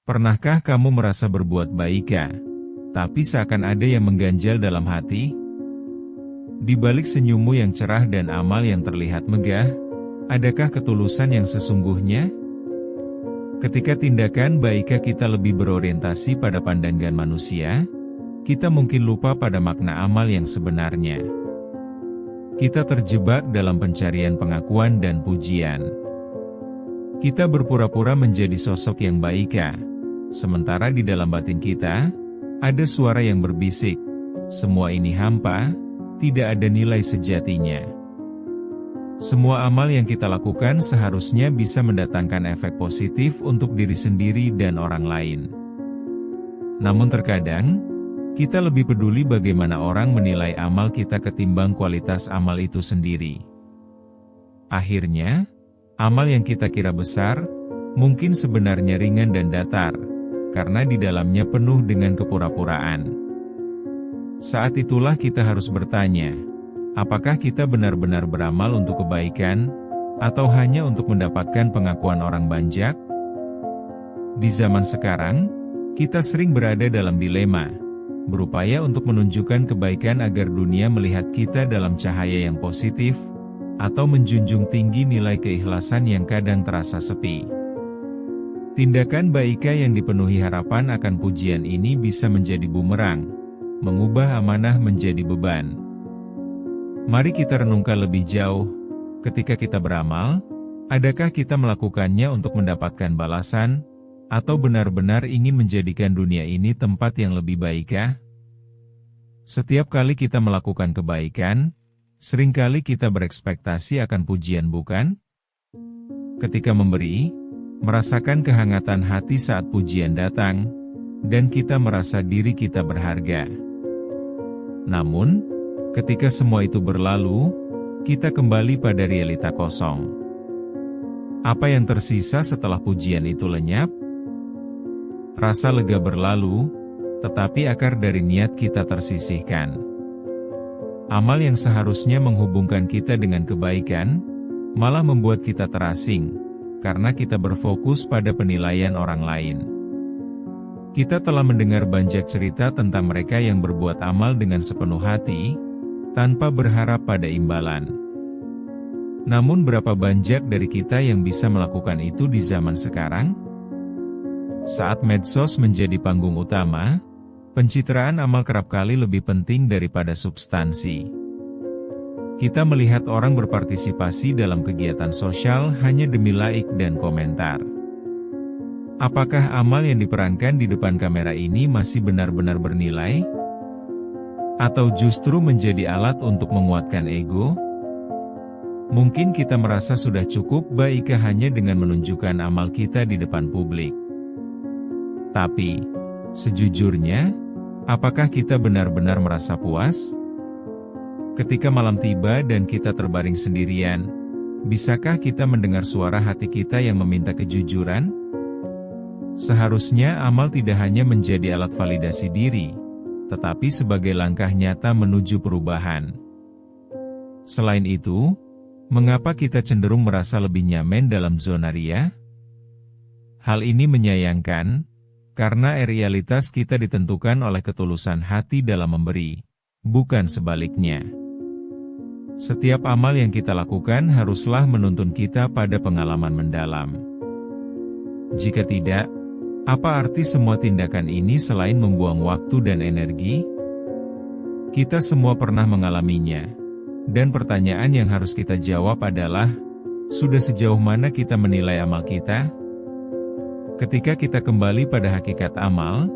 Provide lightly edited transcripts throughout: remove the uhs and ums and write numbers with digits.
Pernahkah kamu merasa berbuat baik, tapi seakan ada yang mengganjal dalam hati? Di balik senyummu yang cerah dan amal yang terlihat megah, adakah ketulusan yang sesungguhnya? Ketika tindakan baik kita lebih berorientasi pada pandangan manusia, kita mungkin lupa pada makna amal yang sebenarnya. Kita terjebak dalam pencarian pengakuan dan pujian. Kita berpura-pura menjadi sosok yang baik, sementara di dalam batin kita, ada suara yang berbisik, semua ini hampa, tidak ada nilai sejatinya. Semua amal yang kita lakukan seharusnya bisa mendatangkan efek positif untuk diri sendiri dan orang lain. Namun terkadang, kita lebih peduli bagaimana orang menilai amal kita ketimbang kualitas amal itu sendiri. Akhirnya, amal yang kita kira besar, mungkin sebenarnya ringan dan datar, karena di dalamnya penuh dengan kepura-puraan. Saat itulah kita harus bertanya, apakah kita benar-benar beramal untuk kebaikan, atau hanya untuk mendapatkan pengakuan orang banyak? Di zaman sekarang, kita sering berada dalam dilema, berupaya untuk menunjukkan kebaikan agar dunia melihat kita dalam cahaya yang positif, atau menjunjung tinggi nilai keikhlasan yang kadang terasa sepi. Tindakan baik yang dipenuhi harapan akan pujian ini bisa menjadi bumerang, mengubah amanah menjadi beban. Mari kita renungkan lebih jauh, ketika kita beramal, adakah kita melakukannya untuk mendapatkan balasan, atau benar-benar ingin menjadikan dunia ini tempat yang lebih baik? Setiap kali kita melakukan kebaikan, seringkali kita berekspektasi akan pujian, bukan? Ketika memberi, merasakan kehangatan hati saat pujian datang, dan kita merasa diri kita berharga. Namun, ketika semua itu berlalu, kita kembali pada realita kosong. Apa yang tersisa setelah pujian itu lenyap? Rasa lega berlalu, tetapi akar dari niat kita tersisihkan. Amal yang seharusnya menghubungkan kita dengan kebaikan, malah membuat kita terasing, karena kita berfokus pada penilaian orang lain. Kita telah mendengar banyak cerita tentang mereka yang berbuat amal dengan sepenuh hati, tanpa berharap pada imbalan. Namun berapa banyak dari kita yang bisa melakukan itu di zaman sekarang? Saat medsos menjadi panggung utama, pencitraan amal kerap kali lebih penting daripada substansi. Kita melihat orang berpartisipasi dalam kegiatan sosial hanya demi like dan komentar. Apakah amal yang diperankan di depan kamera ini masih benar-benar bernilai? Atau justru menjadi alat untuk menguatkan ego? Mungkin kita merasa sudah cukup baik hanya dengan menunjukkan amal kita di depan publik. Tapi, sejujurnya, apakah kita benar-benar merasa puas? Ketika malam tiba dan kita terbaring sendirian, bisakah kita mendengar suara hati kita yang meminta kejujuran? Seharusnya amal tidak hanya menjadi alat validasi diri, tetapi sebagai langkah nyata menuju perubahan. Selain itu, mengapa kita cenderung merasa lebih nyaman dalam zona ria? Hal ini menyayangkan, karena realitas kita ditentukan oleh ketulusan hati dalam memberi, bukan sebaliknya. Setiap amal yang kita lakukan haruslah menuntun kita pada pengalaman mendalam. Jika tidak, apa arti semua tindakan ini selain membuang waktu dan energi? Kita semua pernah mengalaminya, dan pertanyaan yang harus kita jawab adalah, sudah sejauh mana kita menilai amal kita? Ketika kita kembali pada hakikat amal,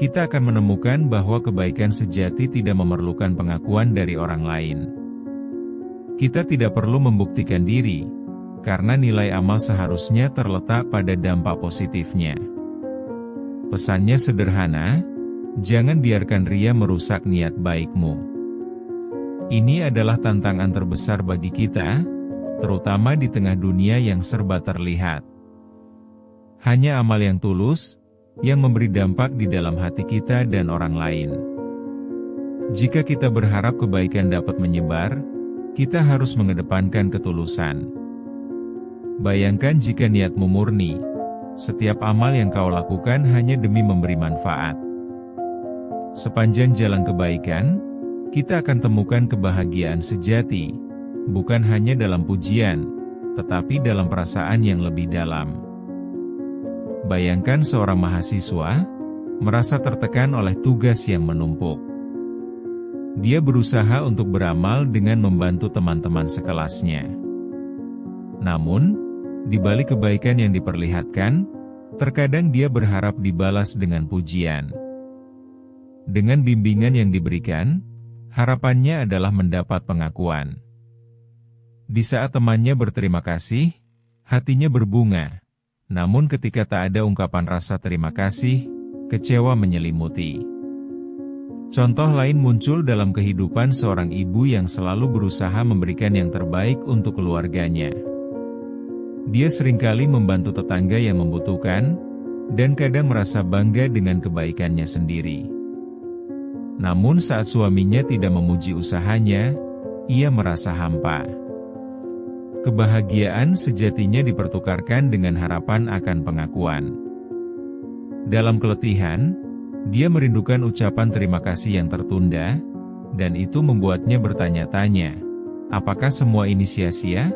kita akan menemukan bahwa kebaikan sejati tidak memerlukan pengakuan dari orang lain. Kita tidak perlu membuktikan diri, karena nilai amal seharusnya terletak pada dampak positifnya. Pesannya sederhana, jangan biarkan ria merusak niat baikmu. Ini adalah tantangan terbesar bagi kita, terutama di tengah dunia yang serba terlihat. Hanya amal yang tulus, yang memberi dampak di dalam hati kita dan orang lain. Jika kita berharap kebaikan dapat menyebar, kita harus mengedepankan ketulusan. Bayangkan jika niatmu murni, Setiap amal yang kau lakukan hanya demi memberi manfaat. Sepanjang jalan kebaikan, kita akan temukan kebahagiaan sejati, bukan hanya dalam pujian, tetapi dalam perasaan yang lebih dalam. Bayangkan seorang mahasiswa merasa tertekan oleh tugas yang menumpuk. Dia berusaha untuk beramal dengan membantu teman-teman sekelasnya. Namun, di balik kebaikan yang diperlihatkan, terkadang dia berharap dibalas dengan pujian. Dengan bimbingan yang diberikan, harapannya adalah mendapat pengakuan. Di saat temannya berterima kasih, hatinya berbunga. Namun ketika tak ada ungkapan rasa terima kasih, kecewa menyelimuti. Contoh lain muncul dalam kehidupan seorang ibu yang selalu berusaha memberikan yang terbaik untuk keluarganya. Dia seringkali membantu tetangga yang membutuhkan, dan kadang merasa bangga dengan kebaikannya sendiri. Namun saat suaminya tidak memuji usahanya, ia merasa hampa. Kebahagiaan sejatinya dipertukarkan dengan harapan akan pengakuan. Dalam keletihan, dia merindukan ucapan terima kasih yang tertunda, dan itu membuatnya bertanya-tanya, apakah semua ini sia-sia?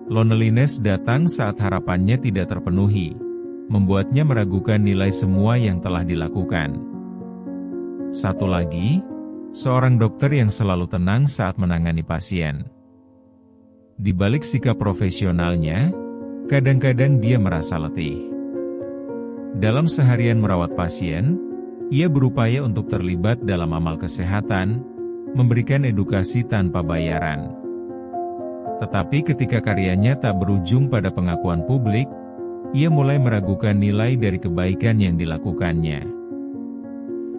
Loneliness datang saat harapannya tidak terpenuhi, membuatnya meragukan nilai semua yang telah dilakukan. Satu lagi, seorang dokter yang selalu tenang saat menangani pasien. Di balik sikap profesionalnya, kadang-kadang dia merasa letih. Dalam seharian merawat pasien, ia berupaya untuk terlibat dalam amal kesehatan, memberikan edukasi tanpa bayaran. Tetapi ketika karyanya tak berujung pada pengakuan publik, ia mulai meragukan nilai dari kebaikan yang dilakukannya.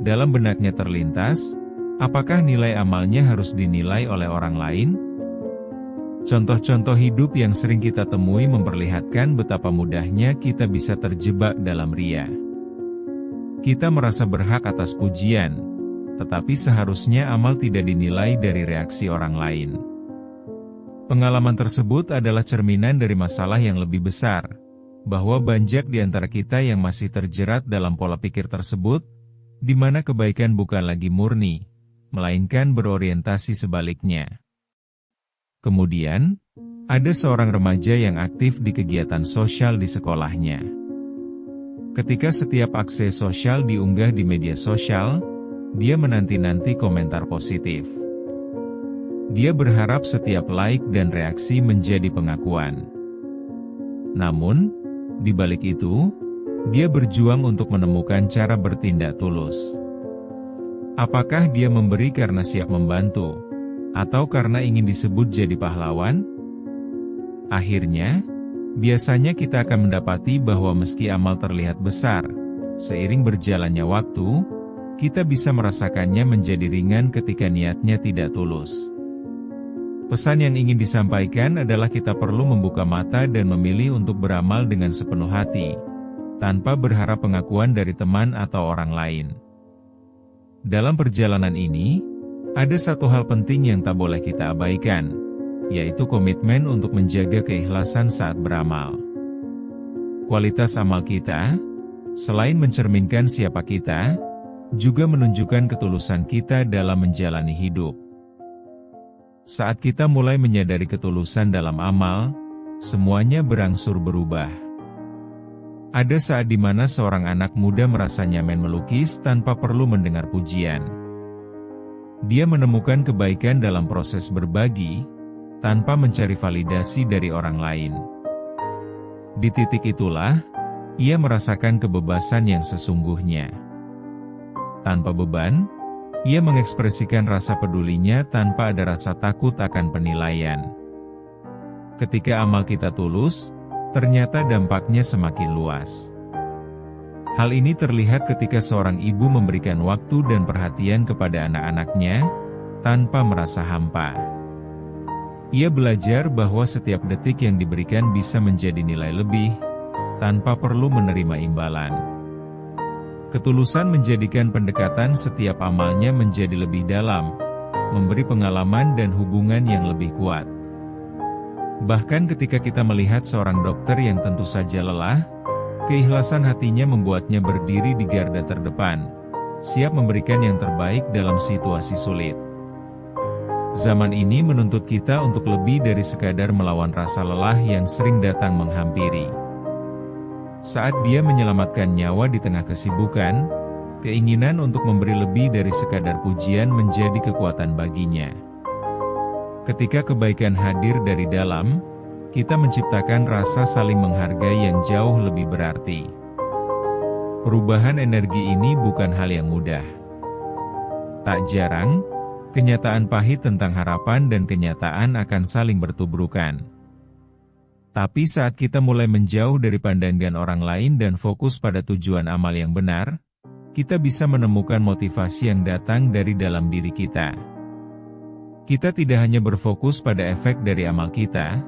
Dalam benaknya terlintas, apakah nilai amalnya harus dinilai oleh orang lain? Contoh-contoh hidup yang sering kita temui memperlihatkan betapa mudahnya kita bisa terjebak dalam ria. Kita merasa berhak atas pujian, tetapi seharusnya amal tidak dinilai dari reaksi orang lain. Pengalaman tersebut adalah cerminan dari masalah yang lebih besar, bahwa banyak di antara kita yang masih terjerat dalam pola pikir tersebut, di mana kebaikan bukan lagi murni, melainkan berorientasi sebaliknya. Kemudian, ada seorang remaja yang aktif di kegiatan sosial di sekolahnya. Ketika setiap aksi sosial diunggah di media sosial, dia menanti-nanti komentar positif. Dia berharap setiap like dan reaksi menjadi pengakuan. Namun, di balik itu, dia berjuang untuk menemukan cara bertindak tulus. Apakah dia memberi karena siap membantu, atau karena ingin disebut jadi pahlawan? Akhirnya, biasanya kita akan mendapati bahwa meski amal terlihat besar, seiring berjalannya waktu, kita bisa merasakannya menjadi ringan ketika niatnya tidak tulus. Pesan yang ingin disampaikan adalah kita perlu membuka mata dan memilih untuk beramal dengan sepenuh hati, tanpa berharap pengakuan dari teman atau orang lain. Dalam perjalanan ini, ada satu hal penting yang tak boleh kita abaikan, yaitu komitmen untuk menjaga keikhlasan saat beramal. Kualitas amal kita, selain mencerminkan siapa kita, juga menunjukkan ketulusan kita dalam menjalani hidup. Saat kita mulai menyadari ketulusan dalam amal, semuanya berangsur berubah. Ada saat di mana seorang anak muda merasa nyaman melukis tanpa perlu mendengar pujian. Dia menemukan kebaikan dalam proses berbagi, tanpa mencari validasi dari orang lain. Di titik itulah, ia merasakan kebebasan yang sesungguhnya. Tanpa beban, ia mengekspresikan rasa pedulinya tanpa ada rasa takut akan penilaian. Ketika amal kita tulus, ternyata dampaknya semakin luas. Hal ini terlihat ketika seorang ibu memberikan waktu dan perhatian kepada anak-anaknya, tanpa merasa hampa. Ia belajar bahwa setiap detik yang diberikan bisa menjadi nilai lebih, tanpa perlu menerima imbalan. Ketulusan menjadikan pendekatan setiap amalnya menjadi lebih dalam, memberi pengalaman dan hubungan yang lebih kuat. Bahkan ketika kita melihat seorang dokter yang tentu saja lelah, Keikhlasan hatinya membuatnya berdiri di garda terdepan, siap memberikan yang terbaik dalam situasi sulit. Zaman ini menuntut kita untuk lebih dari sekadar melawan rasa lelah yang sering datang menghampiri. Saat dia menyelamatkan nyawa di tengah kesibukan, keinginan untuk memberi lebih dari sekadar pujian menjadi kekuatan baginya. Ketika kebaikan hadir dari dalam, kita menciptakan rasa saling menghargai yang jauh lebih berarti. Perubahan energi ini bukan hal yang mudah. Tak jarang, kenyataan pahit tentang harapan dan kenyataan akan saling bertubrukan. Tapi saat kita mulai menjauh dari pandangan orang lain dan fokus pada tujuan amal yang benar, kita bisa menemukan motivasi yang datang dari dalam diri kita. Kita tidak hanya berfokus pada efek dari amal kita,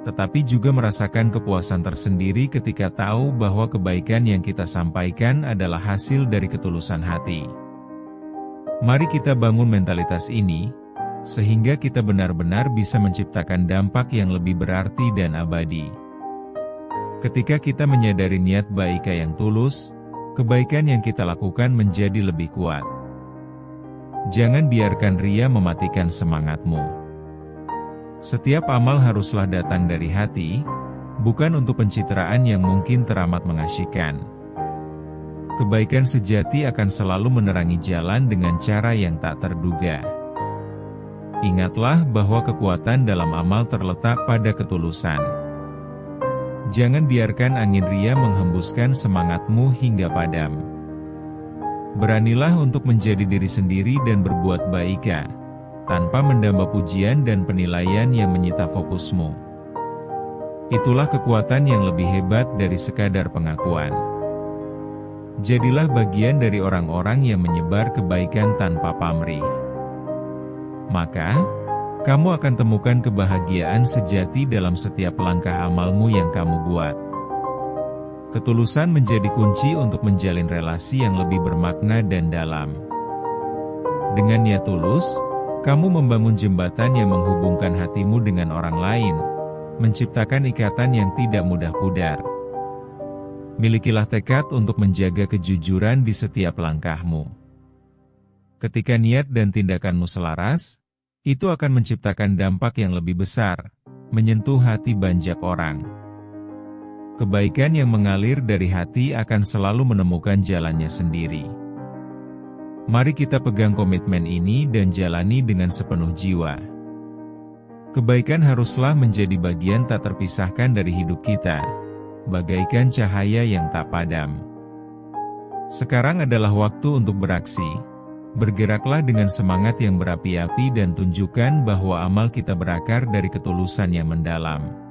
tetapi juga merasakan kepuasan tersendiri ketika tahu bahwa kebaikan yang kita sampaikan adalah hasil dari ketulusan hati. Mari kita bangun mentalitas ini, sehingga kita benar-benar bisa menciptakan dampak yang lebih berarti dan abadi. Ketika kita menyadari niat baik yang tulus, kebaikan yang kita lakukan menjadi lebih kuat. Jangan biarkan ria mematikan semangatmu. Setiap amal haruslah datang dari hati, bukan untuk pencitraan yang mungkin teramat mengasyikkan. Kebaikan sejati akan selalu menerangi jalan dengan cara yang tak terduga. Ingatlah bahwa kekuatan dalam amal terletak pada ketulusan. Jangan biarkan angin ria menghembuskan semangatmu hingga padam. Beranilah untuk menjadi diri sendiri dan berbuat baik, tanpa mendamba pujian dan penilaian yang menyita fokusmu. Itulah kekuatan yang lebih hebat dari sekadar pengakuan. Jadilah bagian dari orang-orang yang menyebar kebaikan tanpa pamrih. Maka, kamu akan temukan kebahagiaan sejati dalam setiap langkah amalmu yang kamu buat. Ketulusan menjadi kunci untuk menjalin relasi yang lebih bermakna dan dalam. Dengan niat tulus, kamu membangun jembatan yang menghubungkan hatimu dengan orang lain, menciptakan ikatan yang tidak mudah pudar. Milikilah tekad untuk menjaga kejujuran di setiap langkahmu. Ketika niat dan tindakanmu selaras, itu akan menciptakan dampak yang lebih besar, menyentuh hati banyak orang. Kebaikan yang mengalir dari hati akan selalu menemukan jalannya sendiri. Mari kita pegang komitmen ini dan jalani dengan sepenuh jiwa. Kebaikan haruslah menjadi bagian tak terpisahkan dari hidup kita, bagaikan cahaya yang tak padam. Sekarang adalah waktu untuk beraksi. Bergeraklah dengan semangat yang berapi-api dan tunjukkan bahwa amal kita berakar dari ketulusan yang mendalam.